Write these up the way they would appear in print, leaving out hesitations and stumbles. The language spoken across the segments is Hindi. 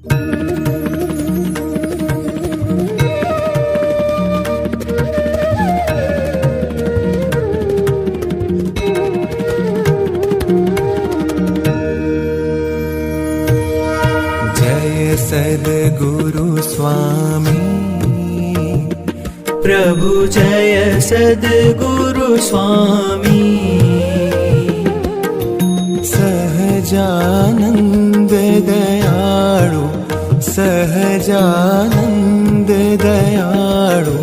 जय सद्गुरु स्वामी प्रभु जय सद्गुरु स्वामी सहजानंद दयाळु सहजानंद दयाळु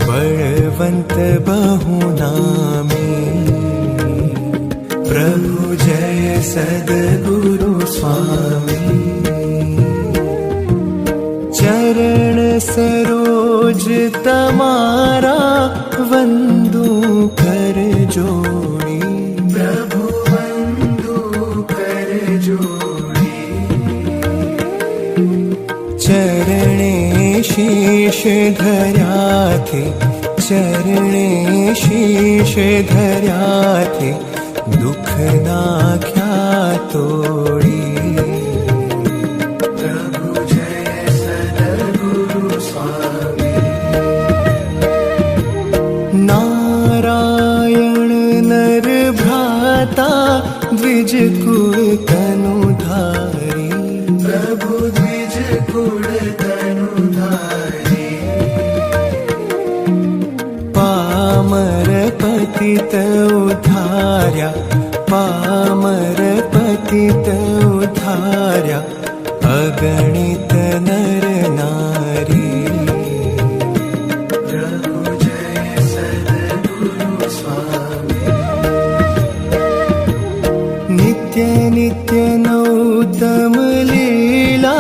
बलवंत बहुनामी प्रभु जय सद्गुरु स्वामी चरण सरोज तमारा वंदू कर जोड़ी प्रभु वंदू कर जोड़ी चरणे शीश धर्या थे चरणे शीश धर्या थे दुख नाख्या तोड़ी नारायण नर भ्राता द्विज कुल तनुधारी प्रभु द्विज कुल तनुधारी पामर पतित उद्धार्या पामर पतित उद्धार्या अगणित नर नारी नित्य नित्य नौतम लीला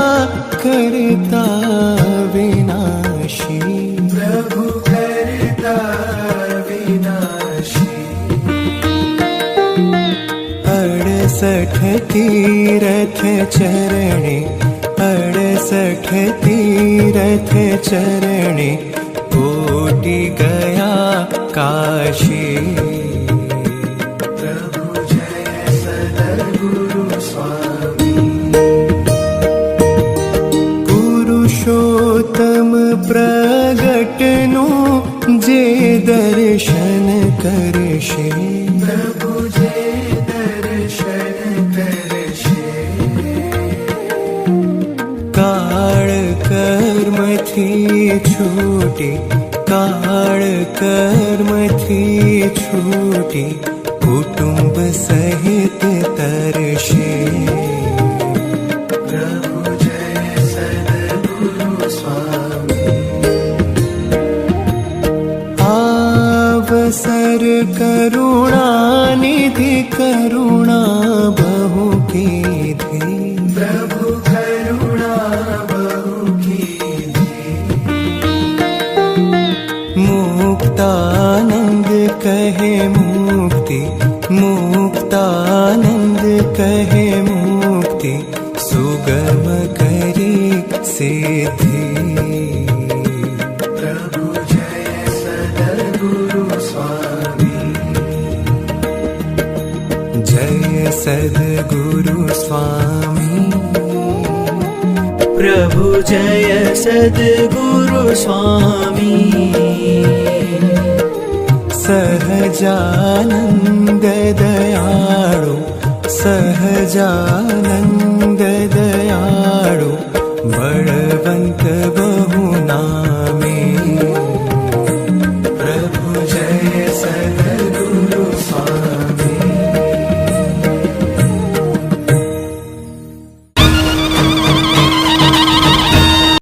करता विनाशी प्रभु करता विनाशी 68 तीरथ चरणे 68 तीरथ चरणे कोटि गया काशी पुरुषोत्तम प्रगटनु जे दर्शन करशे प्रभु जे दर्शन करशे काळ कर्म थी छूटी काळ कर्म थी छूटी कुटुंब सहित तरशे अवसर करुणा निधि करुणा बहु कीधी प्रभु करुणा बहु कीधी मुक्तानंद कहे मुक्ति मुक्तानंद कहे मुक्ति सुगम करी सिद्धि जय सद्गुरु स्वामी प्रभु जय सद्गुरु स्वामी सहजानंद दयाळु सहजानंद